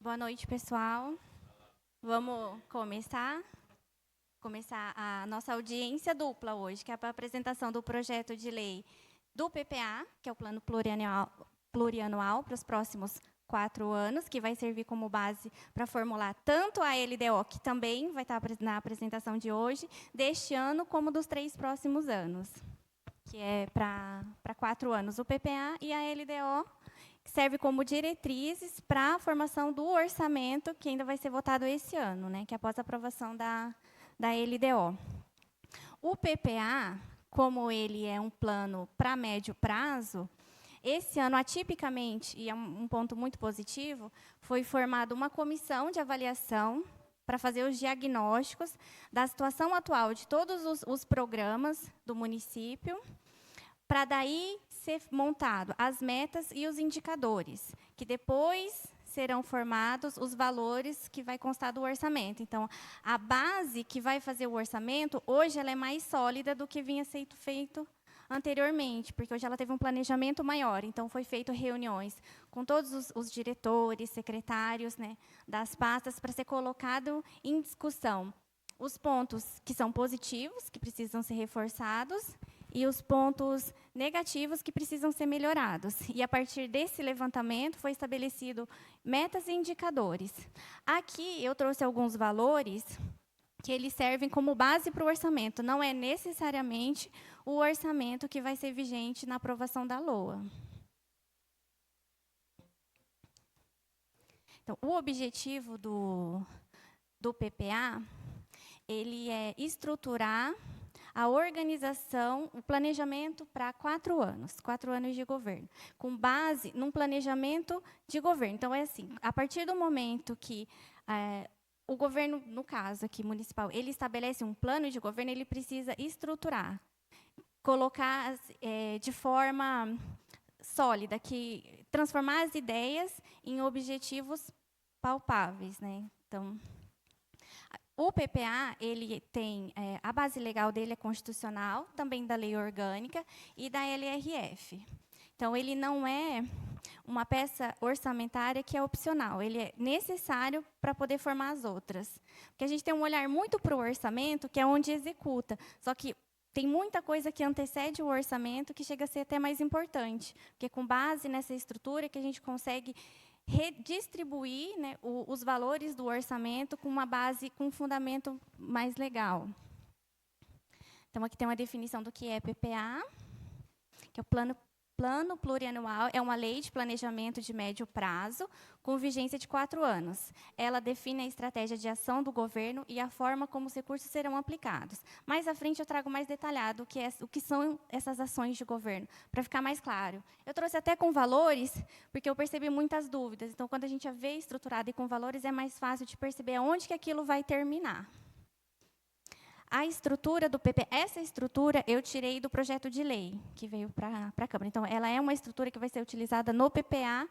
Boa noite, pessoal. Vamos começar a nossa audiência dupla hoje, que é para a apresentação do projeto de lei do PPA, que é o Plano Plurianual para os próximos 4 anos, que vai servir como base para formular tanto a LDO, que também vai estar na apresentação de hoje, deste ano, como dos 3 próximos anos, que é para 4 anos o PPA e a LDO, que serve como diretrizes para a formação do orçamento, que ainda vai ser votado esse ano, né, que é após a aprovação da LDO. O PPA, como ele é um plano para médio prazo, esse ano, atipicamente, e é um ponto muito positivo, foi formada uma comissão de avaliação para fazer os diagnósticos da situação atual de todos os programas do município, para daí ser montado as metas e os indicadores, que depois serão formados os valores que vai constar do orçamento. Então, a base que vai fazer o orçamento, hoje ela é mais sólida do que vinha sendo feito anteriormente, porque hoje ela teve um planejamento maior. Então, foi feito reuniões com todos os diretores, secretários, né, das pastas, para ser colocado em discussão os pontos que são positivos, que precisam ser reforçados, e os pontos negativos que precisam ser melhorados. E, a partir desse levantamento, foi estabelecido metas e indicadores. Aqui, eu trouxe alguns valores que eles servem como base para o orçamento. Não é necessariamente o orçamento que vai ser vigente na aprovação da LOA. Então, o objetivo do PPA, ele é estruturar a organização, o planejamento para 4 anos de governo, com base num planejamento de governo. Então, é assim, a partir do momento que o governo, no caso aqui, municipal, ele estabelece um plano de governo, ele precisa estruturar, colocar de forma sólida, que transformar as ideias em objetivos palpáveis, né? Então, o PPA, ele tem, a base legal dele é constitucional, também da lei orgânica e da LRF. Então, ele não é uma peça orçamentária que é opcional, ele é necessário para poder formar as outras. Porque a gente tem um olhar muito para o orçamento, que é onde executa, só que tem muita coisa que antecede o orçamento que chega a ser até mais importante, porque com base nessa estrutura que a gente consegue redistribuir, né, os valores do orçamento com uma base, com um fundamento mais legal. Então, aqui tem uma definição do que é PPA, que é o Plano Plurianual, é uma lei de planejamento de médio prazo, com vigência de 4 anos. Ela define a estratégia de ação do governo e a forma como os recursos serão aplicados. Mais à frente, eu trago mais detalhado o que são essas ações de governo, para ficar mais claro. Eu trouxe até com valores, porque eu percebi muitas dúvidas. Então, quando a gente a vê estruturado e com valores, é mais fácil de perceber aonde que aquilo vai terminar. A estrutura do PP, essa estrutura eu tirei do projeto de lei, que veio para a Câmara. Então, ela é uma estrutura que vai ser utilizada no PPA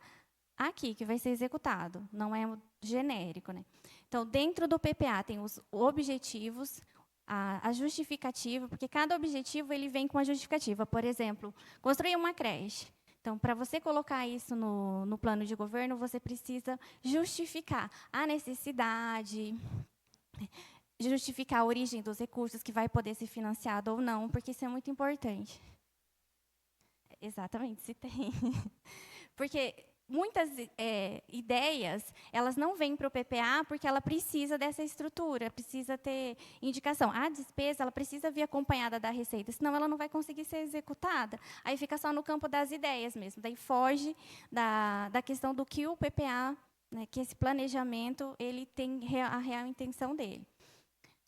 aqui, que vai ser executado, não é genérico, né? Então, dentro do PPA tem os objetivos, a justificativa, porque cada objetivo ele vem com a justificativa. Por exemplo, construir uma creche. Então, para você colocar isso no plano de governo, você precisa justificar a necessidade, justificar a origem dos recursos, que vai poder ser financiado ou não, porque isso é muito importante. Exatamente, se tem. Porque muitas ideias, elas não vêm para o PPA porque ela precisa dessa estrutura, precisa ter indicação. A despesa, ela precisa vir acompanhada da receita, senão ela não vai conseguir ser executada. Aí fica só no campo das ideias mesmo, daí foge da questão do que o PPA, né, que esse planejamento, ele tem a real intenção dele.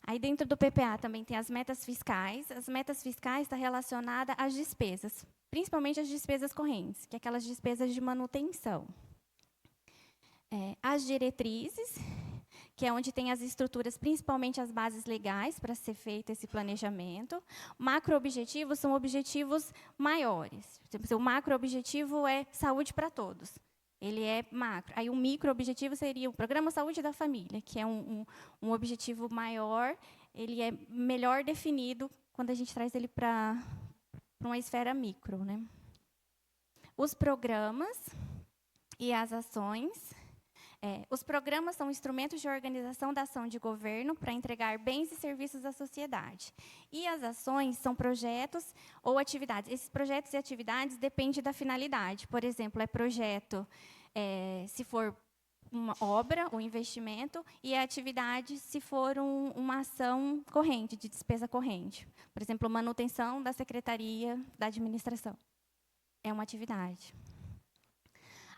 Aí, dentro do PPA, também tem as metas fiscais. As metas fiscais estão relacionadas às despesas, principalmente as despesas correntes, que é aquelas despesas de manutenção. As diretrizes, que é onde tem as estruturas, principalmente as bases legais, para ser feito esse planejamento. Macro-objetivos são objetivos maiores. O macro-objetivo é saúde para todos. Ele é macro. Aí, o micro-objetivo seria o Programa Saúde da Família, que é um objetivo maior, ele é melhor definido quando a gente traz ele para uma esfera micro, né? Os programas e as ações, Os programas são instrumentos de organização da ação de governo para entregar bens e serviços à sociedade. E as ações são projetos ou atividades. Esses projetos e atividades dependem da finalidade. Por exemplo, projeto, se for uma obra, um investimento, e a atividade, se for uma ação corrente, de despesa corrente. Por exemplo, manutenção da secretaria da administração. É uma atividade.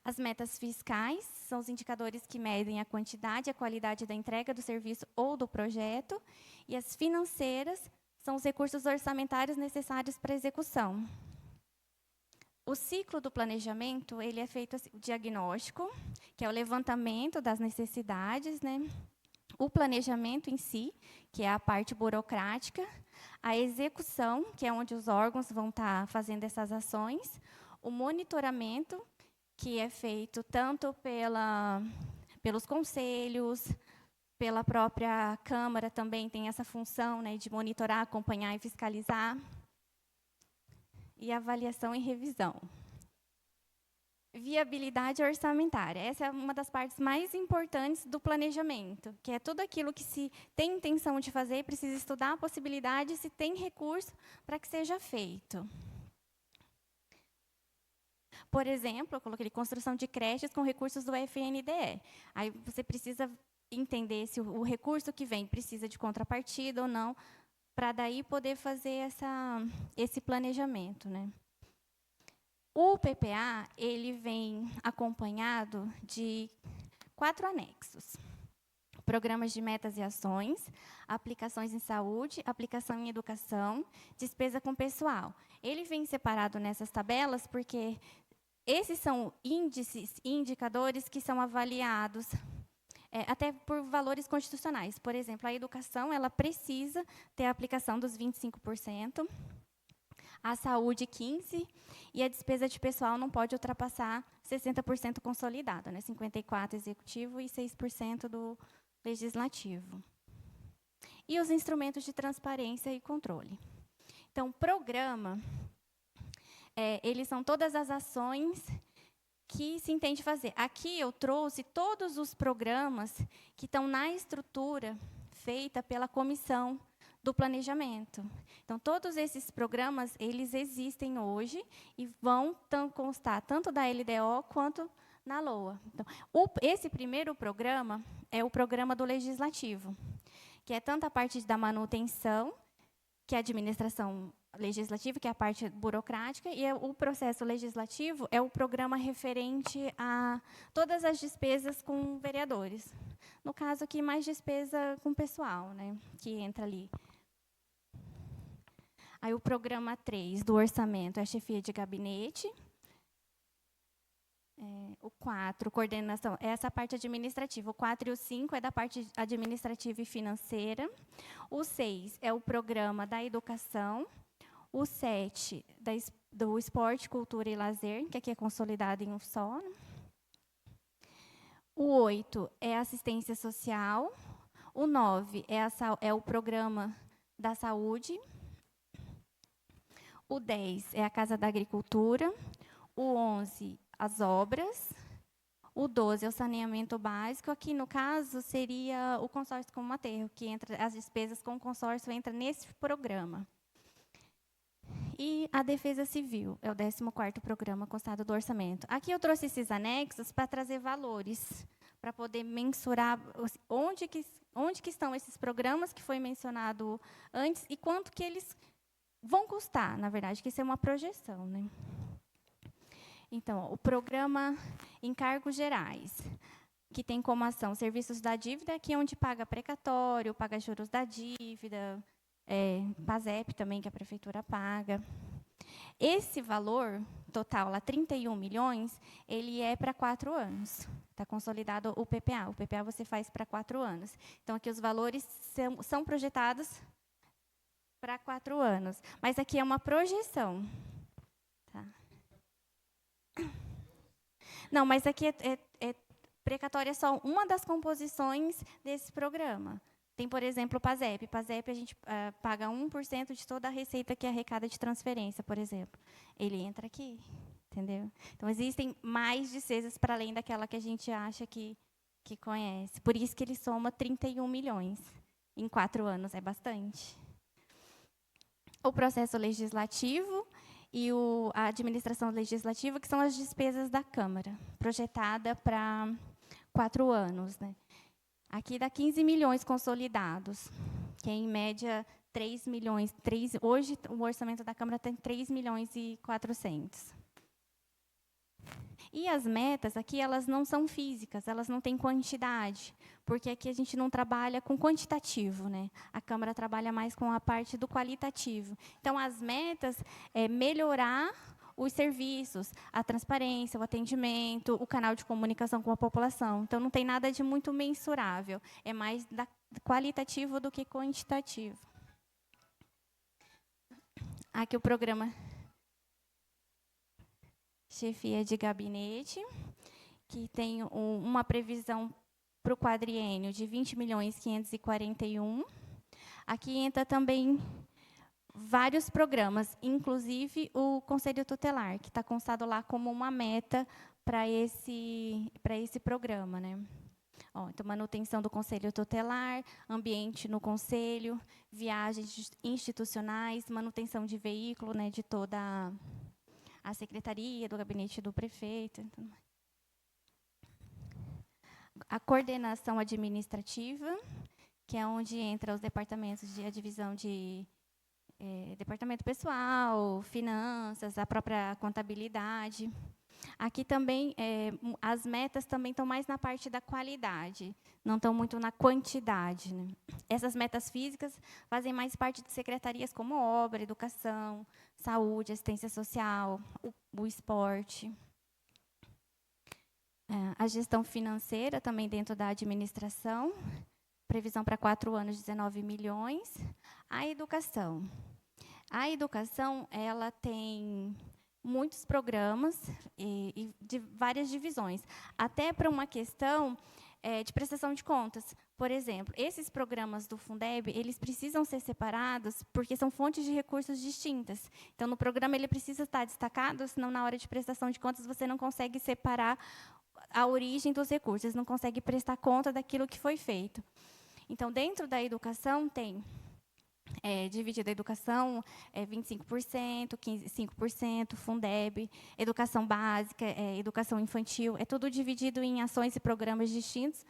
As metas fiscais são os indicadores que medem a quantidade e a qualidade da entrega do serviço ou do projeto. E as financeiras são os recursos orçamentários necessários para a execução. O ciclo do planejamento, ele é feito assim, o diagnóstico, que é o levantamento das necessidades, né? O planejamento em si, que é a parte burocrática, a execução, que é onde os órgãos vão estar fazendo essas ações, o monitoramento, que é feito tanto pelos conselhos, pela própria Câmara também tem essa função, né, de monitorar, acompanhar e fiscalizar. E avaliação e revisão. Viabilidade orçamentária. Essa é uma das partes mais importantes do planejamento, que é tudo aquilo que se tem intenção de fazer, precisa estudar a possibilidade, se tem recurso para que seja feito. Por exemplo, eu coloquei construção de creches com recursos do FNDE. Aí você precisa entender se o recurso que vem precisa de contrapartida ou não, para daí poder fazer esse planejamento, né? O PPA, ele vem acompanhado de 4 anexos. Programas de metas e ações, aplicações em saúde, aplicação em educação, despesa com pessoal. Ele vem separado nessas tabelas porque esses são índices e indicadores que são avaliados até por valores constitucionais. Por exemplo, a educação ela precisa ter a aplicação dos 25%, a saúde 15%, e a despesa de pessoal não pode ultrapassar 60% consolidado, né? 54% executivo e 6% do legislativo. E os instrumentos de transparência e controle. Então, programa, eles são todas as ações que se entende fazer. Aqui eu trouxe todos os programas que estão na estrutura feita pela comissão do planejamento. Então, todos esses programas, eles existem hoje e vão constar tanto da LDO quanto na LOA. Então, esse primeiro programa é o programa do Legislativo, que é tanto a parte da manutenção, que é a administração legislativa, que é a parte burocrática, e o processo legislativo é o programa referente a todas as despesas com vereadores. No caso aqui, mais despesa com pessoal, né, que entra ali. Aí o programa 3 do orçamento é a chefia de gabinete. O 4, coordenação, é essa parte administrativa. O 4 e o 5 é da parte administrativa e financeira. O 6 é o programa da educação. O 7, do esporte, cultura e lazer, que aqui é consolidado em um só. O 8 é assistência social. O 9 é o programa da saúde. O 10 é a Casa da Agricultura. O 11, as obras. O 12 é o saneamento básico. Aqui, no caso, seria o consórcio com o aterro, que entra, as despesas com o consórcio entra nesse programa. E a defesa civil, é o 14º programa constado do orçamento. Aqui eu trouxe esses anexos para trazer valores, para poder mensurar onde que estão esses programas que foi mencionado antes e quanto que eles vão custar, na verdade, que isso é uma projeção, né? Então, o programa Encargos Gerais, que tem como ação serviços da dívida, que é onde paga precatório, paga juros da dívida, PASEP também, que a prefeitura paga. Esse valor total, lá, 31 milhões, ele é para 4 anos. Está consolidado o PPA. O PPA você faz para 4 anos. Então, aqui os valores são projetados para 4 anos. Mas aqui é uma projeção. Tá? Não, mas aqui precatório é só uma das composições desse programa. Tem, por exemplo, o PASEP. PASEP, a gente paga 1% de toda a receita que arrecada de transferência, por exemplo. Ele entra aqui, entendeu? Então, existem mais despesas para além daquela que a gente acha que que conhece. Por isso que ele soma 31 milhões. Em 4 anos, é bastante. O processo legislativo e a administração legislativa, que são as despesas da Câmara, projetada para 4 anos. Né? Aqui dá 15 milhões consolidados, que é, em média, 3 milhões. Hoje, o orçamento da Câmara tem 3 milhões e 400. E as metas aqui, elas não são físicas, elas não têm quantidade, porque aqui a gente não trabalha com quantitativo, né? A Câmara trabalha mais com a parte do qualitativo. Então, as metas é melhorar os serviços, a transparência, o atendimento, o canal de comunicação com a população. Então, não tem nada de muito mensurável, é mais qualitativo do que quantitativo. Aqui o programa chefia de gabinete, que tem uma previsão para o quadriênio de 20 milhões 541. Aqui entra também vários programas, inclusive o Conselho Tutelar, que está constado lá como uma meta para esse programa. Né? Então, manutenção do Conselho Tutelar, ambiente no Conselho, viagens institucionais, manutenção de veículo, né, de toda a secretaria, do gabinete do prefeito. Então, a coordenação administrativa, que é onde entra os departamentos de a divisão de departamento pessoal, finanças, a própria contabilidade. Aqui também, as metas também estão mais na parte da qualidade, não estão muito na quantidade. Né? Essas metas físicas fazem mais parte de secretarias como obra, educação, saúde, assistência social, o esporte. A gestão financeira, também dentro da administração, previsão para 4 anos, 19 milhões. A educação. A educação, ela tem muitos programas e de várias divisões, até para uma questão de prestação de contas. Por exemplo, esses programas do Fundeb, eles precisam ser separados porque são fontes de recursos distintas. Então, no programa, ele precisa estar destacado, senão, na hora de prestação de contas, você não consegue separar a origem dos recursos, não consegue prestar conta daquilo que foi feito. Então, dentro da educação, tem dividida a educação, 25%, 5%, Fundeb, educação básica, educação infantil, é tudo dividido em ações e programas distintos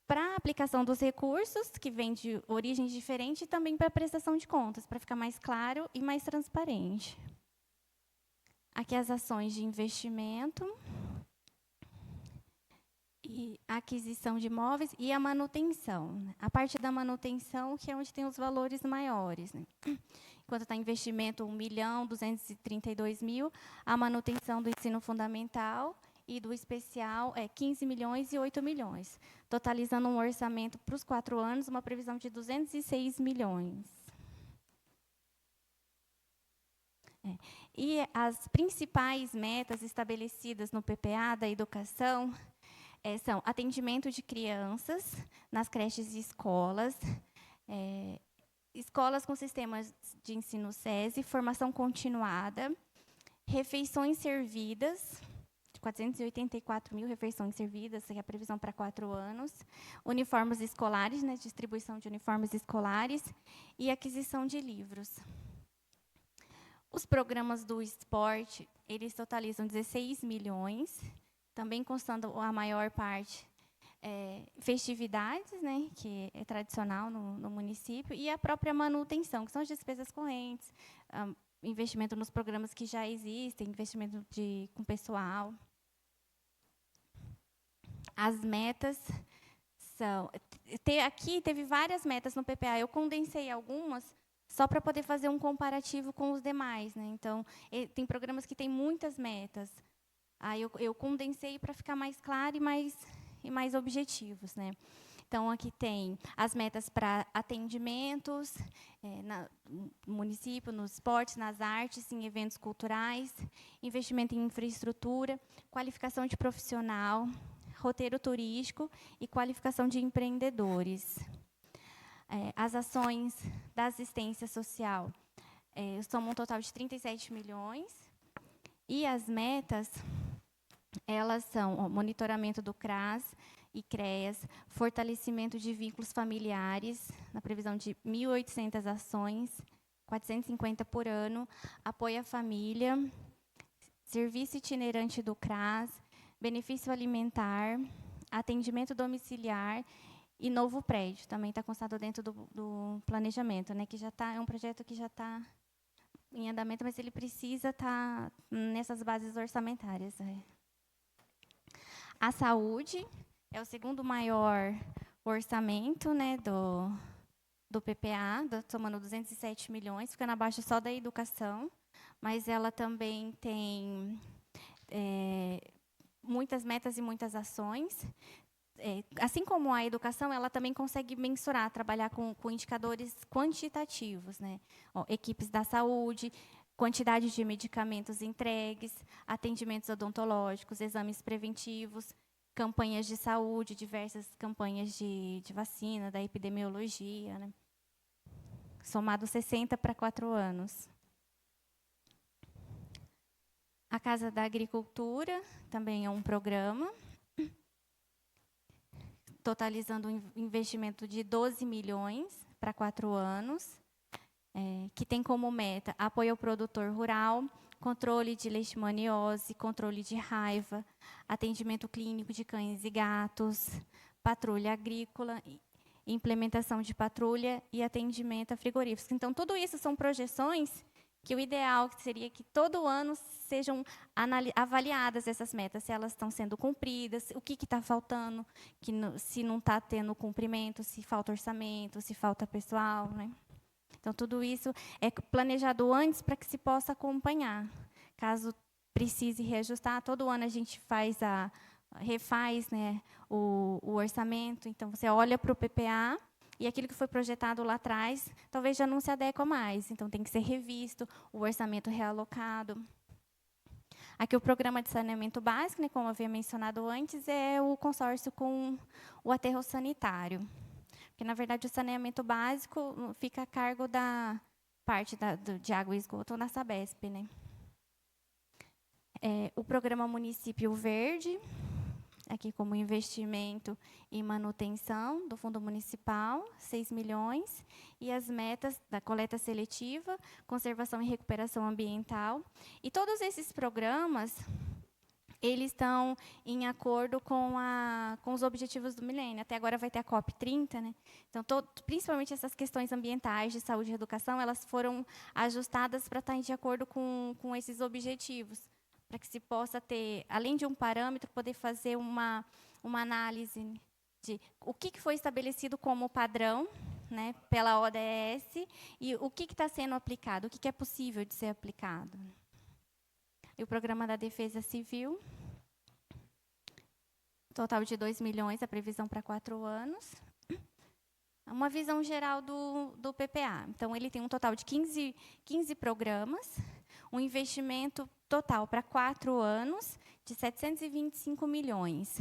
para a aplicação dos recursos, que vêm de origens diferentes, e também para a prestação de contas, para ficar mais claro e mais transparente. Aqui as ações de investimento, e a aquisição de imóveis e a manutenção. A parte da manutenção, que é onde tem os valores maiores. Né? Enquanto está investimento 1.232.000, a manutenção do ensino fundamental e do especial é 15 milhões e 8 milhões, totalizando um orçamento para os 4 anos, uma previsão de 206 milhões. E as principais metas estabelecidas no PPA da educação são atendimento de crianças nas creches e escolas, escolas com sistemas de ensino SESI, formação continuada, refeições servidas, 484 mil refeições servidas, que é a previsão para 4 anos, uniformes escolares, né, distribuição de uniformes escolares e aquisição de livros. Os programas do esporte, eles totalizam 16 milhões, também constando a maior parte festividades, né, que é tradicional no município, e a própria manutenção, que são as despesas correntes, investimento nos programas que já existem, investimento com pessoal. As metas são... Aqui teve várias metas no PPA, eu condensei algumas só para poder fazer um comparativo com os demais. Né? Então, tem programas que têm muitas metas. Aí eu condensei para ficar mais claro e mais objetivos. Né? Então, aqui tem as metas para atendimentos no município, nos esportes, nas artes, em eventos culturais, investimento em infraestrutura, qualificação de profissional, roteiro turístico e qualificação de empreendedores. As ações da assistência social somam um total de 37 milhões. E as metas, elas são monitoramento do CRAS e CREAS, fortalecimento de vínculos familiares, na previsão de 1.800 ações, 450 por ano, apoio à família, serviço itinerante do CRAS, benefício alimentar, atendimento domiciliar e novo prédio. Também está constado dentro do planejamento, né, que já é um projeto que já está em andamento, mas ele precisa estar nessas bases orçamentárias. A saúde é o segundo maior orçamento, né, do PPA, somando 207 milhões, ficando abaixo só da educação, mas ela também tem muitas metas e muitas ações. Assim como a educação, ela também consegue mensurar, trabalhar com indicadores quantitativos, né? Equipes da saúde, quantidade de medicamentos entregues, atendimentos odontológicos, exames preventivos, campanhas de saúde, diversas campanhas de vacina, da epidemiologia, né? Somado 60 para 4 anos. A Casa da Agricultura também é um programa, totalizando um investimento de 12 milhões para 4 anos, que tem como meta apoio ao produtor rural, controle de leishmaniose, controle de raiva, atendimento clínico de cães e gatos, patrulha agrícola, implementação de patrulha e atendimento a frigoríficos. Então, tudo isso são projeções que o ideal seria que todo ano sejam avaliadas essas metas, se elas estão sendo cumpridas, o que está faltando, se não está tendo cumprimento, se falta orçamento, se falta pessoal, né? Então, tudo isso é planejado antes para que se possa acompanhar. Caso precise reajustar, todo ano a gente refaz, né, o orçamento. Então, você olha para o PPA e aquilo que foi projetado lá atrás, talvez já não se adequa mais. Então, tem que ser revisto, o orçamento realocado. Aqui, o programa de saneamento básico, né, como eu havia mencionado antes, é o consórcio com o aterro sanitário. Porque, na verdade, o saneamento básico fica a cargo da parte de água e esgoto na Sabesp, né? O programa Município Verde, aqui como investimento e manutenção do Fundo Municipal, 6 milhões, e as metas da coleta seletiva, conservação e recuperação ambiental. E todos esses programas, eles estão em acordo com os objetivos do milênio. Até agora vai ter a COP30, né? Então, principalmente essas questões ambientais, de saúde e educação, elas foram ajustadas para estar de acordo com esses objetivos, para que se possa ter, além de um parâmetro, poder fazer uma análise de o que foi estabelecido como padrão, né, pela ODS, e o que está sendo aplicado, o que é possível de ser aplicado. E o programa da Defesa Civil, total de 2 milhões, a previsão para 4 anos. Uma visão geral do PPA. Então, ele tem um total de 15 programas, um investimento total para 4 anos de 725 milhões,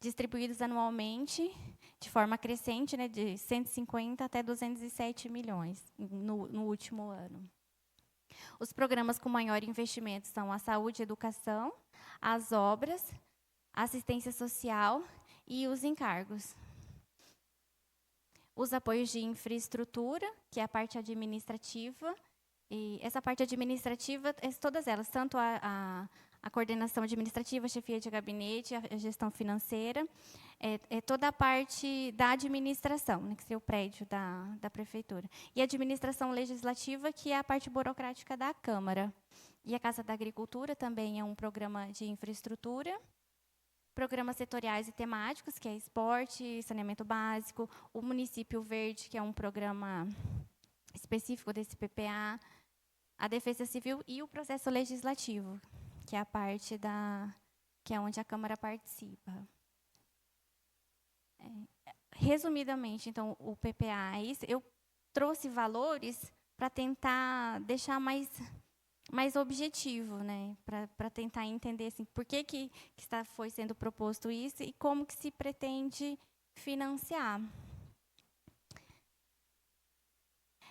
distribuídos anualmente, de forma crescente, né, de 150 até 207 milhões no último ano. Os programas com maior investimento são a saúde e educação, as obras, a assistência social e os encargos. Os apoios de infraestrutura, que é a parte administrativa, e essa parte administrativa, todas elas, tanto a coordenação administrativa, a chefia de gabinete, a gestão financeira, toda a parte da administração, né, que é o prédio da prefeitura. E a administração legislativa, que é a parte burocrática da Câmara. E a Casa da Agricultura também é um programa de infraestrutura. Programas setoriais e temáticos, que é esporte, saneamento básico, o Município Verde, que é um programa específico desse PPA, a Defesa Civil e o processo legislativo, que é a parte que é onde a Câmara participa. Resumidamente, então, o PPA é isso. Eu trouxe valores para tentar deixar mais objetivo, né? Para tentar entender assim, por que foi sendo proposto isso e como que se pretende financiar.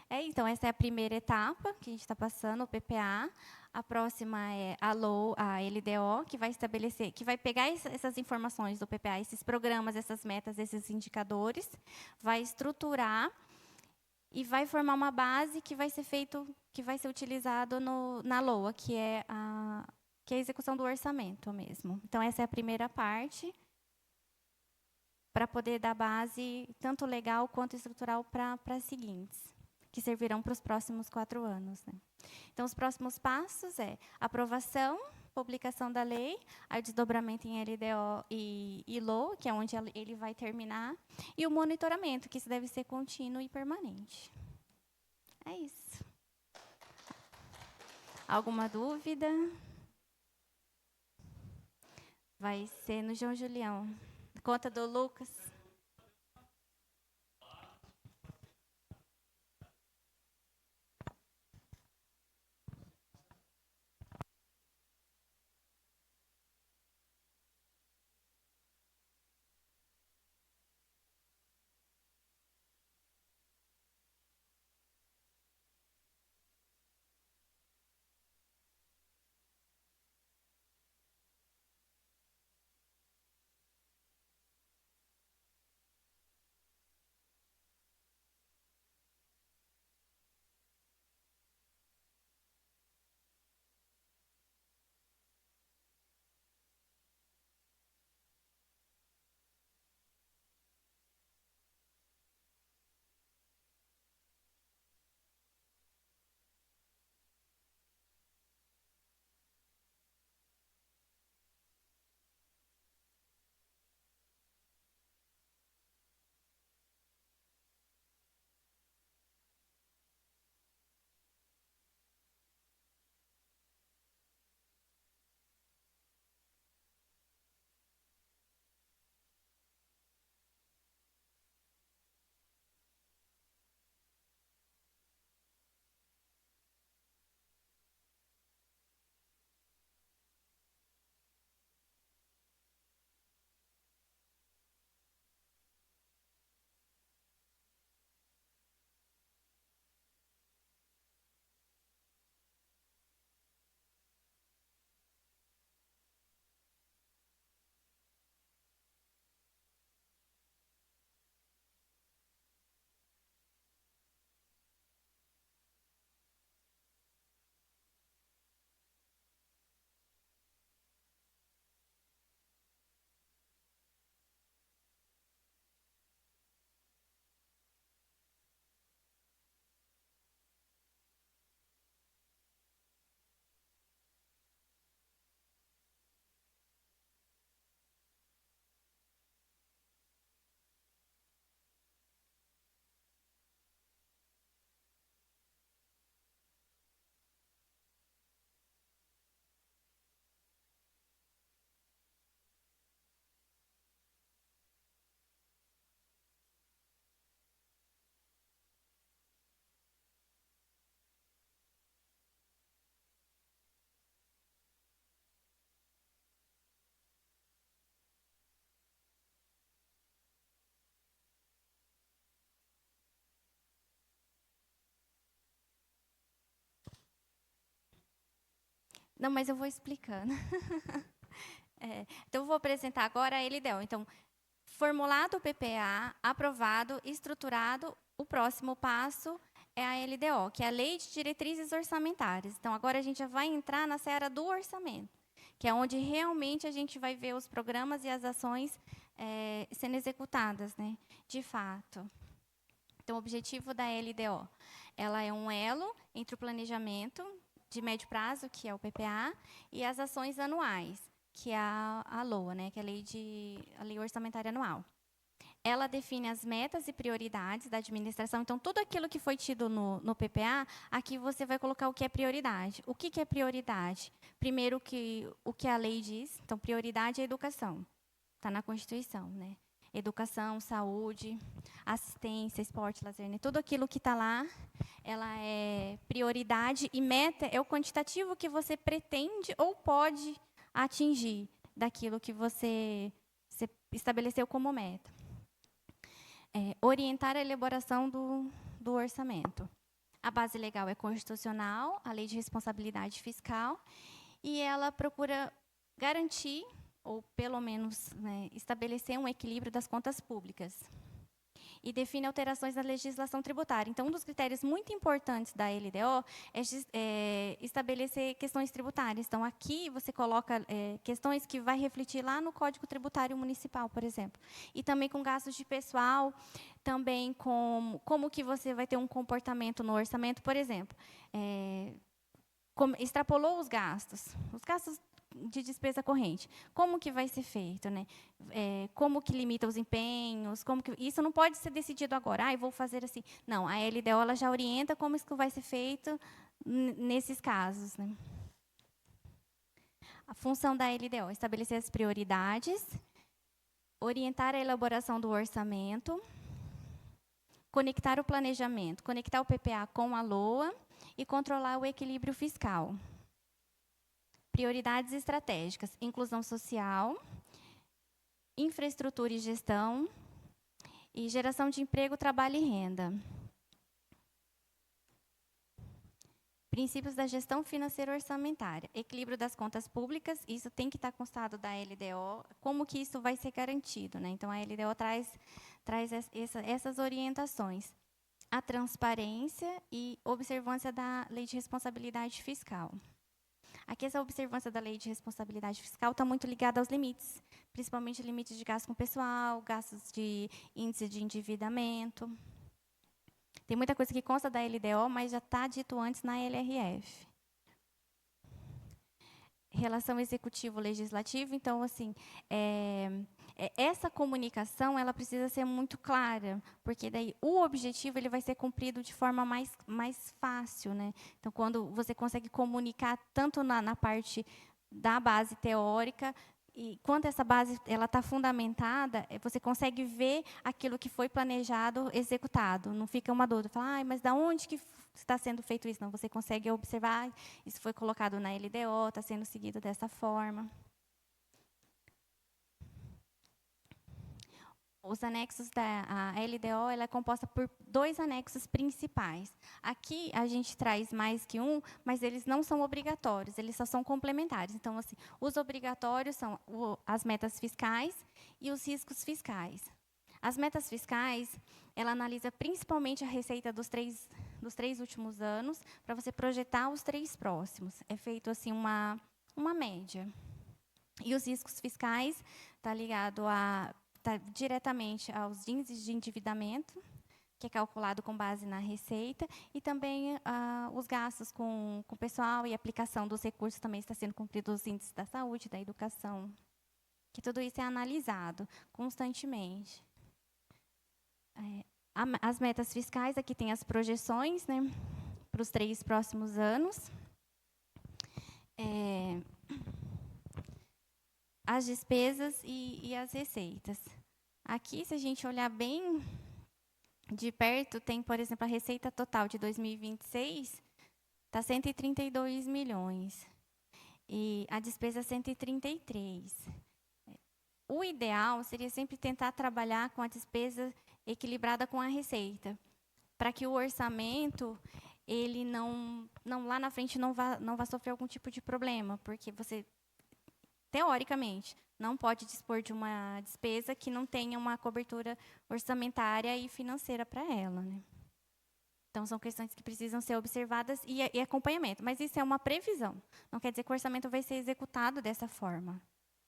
Então, essa é a primeira etapa que a gente está passando, o PPA. A próxima é a LDO, que vai estabelecer, que vai pegar essas informações do PPA, esses programas, essas metas, esses indicadores, vai estruturar e vai formar uma base que vai ser utilizado na LOA, que é a execução do orçamento mesmo. Então, essa é a primeira parte, para poder dar base, tanto legal quanto estrutural, para as seguintes, que servirão para os próximos 4 anos. Né? Então, os próximos passos é aprovação, publicação da lei, aí o desdobramento em LDO e LO, que é onde ele vai terminar, e o monitoramento, que isso deve ser contínuo e permanente. É isso. Alguma dúvida? Vai ser no João Julião. Conta do Lucas. Não, mas eu vou explicando. Então, eu vou apresentar agora a LDO. Então, formulado o PPA, aprovado, estruturado, o próximo passo é a LDO, que é a Lei de Diretrizes Orçamentárias. Então, agora a gente já vai entrar na seara do orçamento, que é onde realmente a gente vai ver os programas e as ações sendo executadas, né, de fato. Então, o objetivo da LDO, ela é um elo entre o planejamento de médio prazo, que é o PPA, e as ações anuais, que é a LOA, né, que é a Lei Orçamentária Anual. Ela define as metas e prioridades da administração. Então, tudo aquilo que foi tido no PPA, aqui você vai colocar o que é prioridade. O que é prioridade? Primeiro, o que a lei diz. Então, prioridade é a educação. Está na Constituição, né? Educação, saúde, assistência, esporte, lazer, né? Tudo aquilo que está lá, ela é prioridade, e meta é o quantitativo que você pretende ou pode atingir daquilo que você estabeleceu como meta. Orientar a elaboração do orçamento. A base legal é constitucional, a Lei de Responsabilidade Fiscal, e ela procura garantir, ou pelo menos, né, estabelecer um equilíbrio das contas públicas. E define alterações na legislação tributária. Então, um dos critérios muito importantes da LDO é estabelecer questões tributárias. Então, aqui você coloca questões que vai refletir lá no Código Tributário Municipal, por exemplo. E também com gastos de pessoal, também como que você vai ter um comportamento no orçamento, por exemplo. Extrapolou os gastos de despesa corrente. Como que vai ser feito, né? Como que limita os empenhos? Isso não pode ser decidido agora. Eu vou fazer assim. Não, a LDO ela já orienta como isso vai ser feito nesses casos, né? A função da LDO: estabelecer as prioridades, orientar a elaboração do orçamento, conectar o planejamento, conectar o PPA com a LOA e controlar o equilíbrio fiscal. Prioridades estratégicas: inclusão social, infraestrutura e gestão, e geração de emprego, trabalho e renda. Princípios da gestão financeira orçamentária: equilíbrio das contas públicas, isso tem que estar constado da LDO, como que isso vai ser garantido, né? Então, a LDO traz essas orientações. A transparência e observância da Lei de Responsabilidade Fiscal. Aqui, essa observância da Lei de Responsabilidade Fiscal está muito ligada aos limites, principalmente limites de gasto com pessoal, gastos de índice de endividamento. Tem muita coisa que consta da LDO, mas já está dito antes na LRF. Relação executivo-legislativo, então, assim, essa comunicação ela precisa ser muito clara, porque daí o objetivo ele vai ser cumprido de forma mais fácil, né? Então, quando você consegue comunicar tanto na parte da base teórica, e quando essa base ela está fundamentada, você consegue ver aquilo que foi planejado, executado. Não fica uma dúvida, fala, mas da onde que está sendo feito isso? Não, você consegue observar, isso foi colocado na LDO, está sendo seguido dessa forma. Os anexos da LDO ela é composta por 2 anexos principais. Aqui a gente traz mais que um, mas eles não são obrigatórios, eles só são complementares. Então, assim, os obrigatórios são as metas fiscais e os riscos fiscais. As metas fiscais, ela analisa principalmente a receita dos três últimos anos, para você projetar os 3 próximos. É feito assim uma média. E os riscos fiscais está ligado diretamente aos índices de endividamento, que é calculado com base na receita, e também os gastos com o pessoal e aplicação dos recursos também está sendo cumprido os índices da saúde, da educação, que tudo isso é analisado constantemente. As metas fiscais, aqui tem as projeções, né, para os 3 próximos anos. As despesas e as receitas. Aqui, se a gente olhar bem de perto, tem, por exemplo, a receita total de 2026, está 132 milhões. E a despesa 133. O ideal seria sempre tentar trabalhar com a despesa equilibrada com a receita, para que o orçamento ele não lá na frente não vá sofrer algum tipo de problema, porque você teoricamente, não pode dispor de uma despesa que não tenha uma cobertura orçamentária e financeira para ela, né? Então, são questões que precisam ser observadas e acompanhamento. Mas isso é uma previsão. Não quer dizer que o orçamento vai ser executado dessa forma.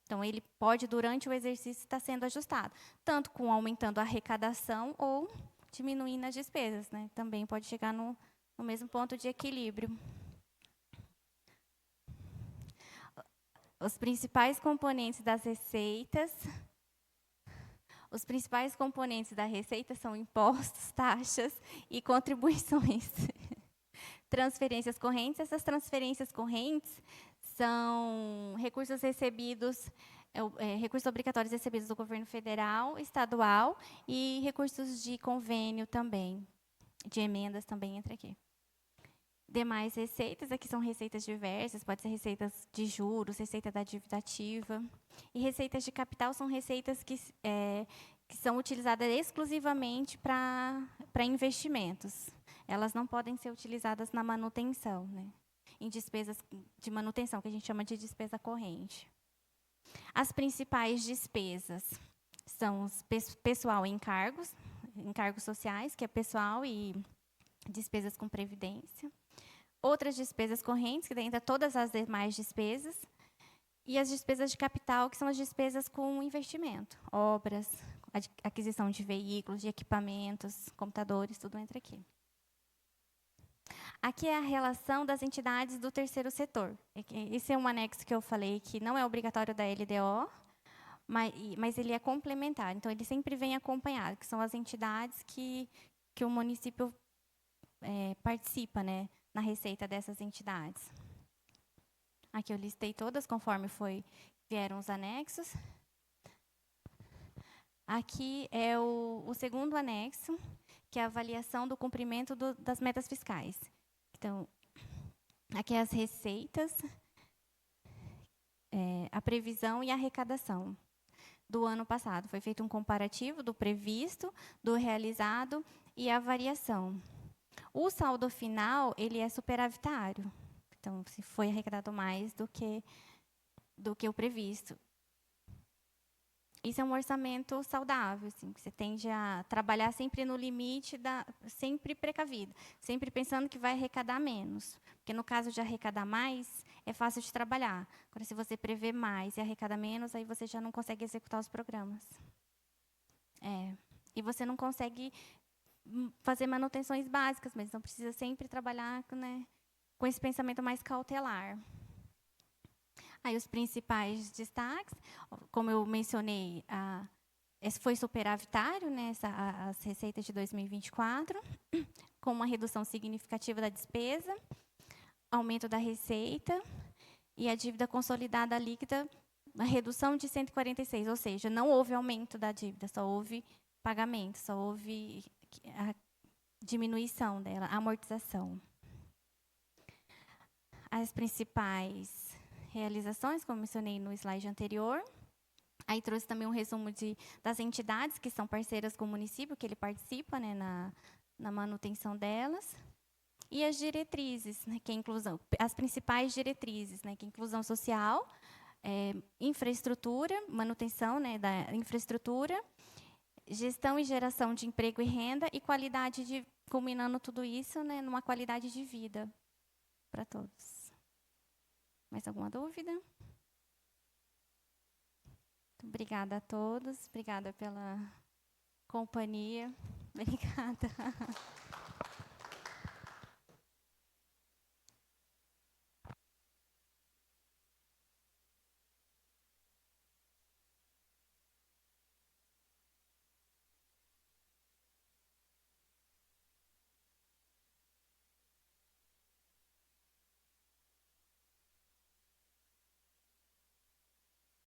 Então, ele pode, durante o exercício, estar sendo ajustado, tanto com aumentando a arrecadação ou diminuindo as despesas, né? Também pode chegar no mesmo ponto de equilíbrio. Os principais componentes das receitas. Os principais componentes da receita são impostos, taxas e contribuições. Transferências correntes. Essas transferências correntes são recursos recebidos, recursos obrigatórios recebidos do governo federal, estadual e recursos de convênio também, de emendas também entra aqui. Demais receitas, aqui são receitas diversas, pode ser receitas de juros, receita da dívida ativa. E receitas de capital são receitas que são utilizadas exclusivamente para investimentos. elas não podem ser utilizadas na manutenção, né? Em despesas de manutenção, que a gente chama de despesa corrente. As principais despesas são os pessoal e encargos sociais, que é pessoal e despesas com previdência. Outras despesas correntes, que entra todas as demais despesas. E as despesas de capital, que são as despesas com investimento. Obras, aquisição de veículos, de equipamentos, computadores, tudo entra aqui. Aqui é a relação das entidades do terceiro setor. Esse é um anexo que eu falei que não é obrigatório da LDO, mas ele é complementar. Então, ele sempre vem acompanhado, que são as entidades que o município participa, né, na receita dessas entidades. Aqui eu listei todas conforme vieram os anexos. Aqui é o segundo anexo, que é a avaliação do cumprimento das metas fiscais. Então, aqui é as receitas, a previsão e a arrecadação do ano passado. Foi feito um comparativo do previsto, do realizado e a variação. O saldo final, ele é superavitário. Então, se foi arrecadado mais do que o previsto. Isso é um orçamento saudável, assim, que você tende a trabalhar sempre no limite, sempre precavido, sempre pensando que vai arrecadar menos. Porque, no caso de arrecadar mais, é fácil de trabalhar. Agora, se você prevê mais e arrecada menos, aí você já não consegue executar os programas. E você não consegue fazer manutenções básicas, mas então precisa sempre trabalhar, né, com esse pensamento mais cautelar. Aí os principais destaques, como eu mencionei, esse foi superavitário, né, as receitas de 2024, com uma redução significativa da despesa, aumento da receita e a dívida consolidada líquida, a redução de 146, ou seja, não houve aumento da dívida, só houve pagamento, só houve a diminuição dela, a amortização. As principais realizações, como mencionei no slide anterior. Aí trouxe também um resumo das entidades que são parceiras com o município, que ele participa, né, na manutenção delas. E as diretrizes, né, que é inclusão, as principais diretrizes, né, que é inclusão social, infraestrutura, manutenção, né, da infraestrutura, gestão e geração de emprego e renda e qualidade culminando tudo isso, né, numa qualidade de vida para todos. Mais alguma dúvida? Obrigada a todos, obrigada pela companhia. Obrigada.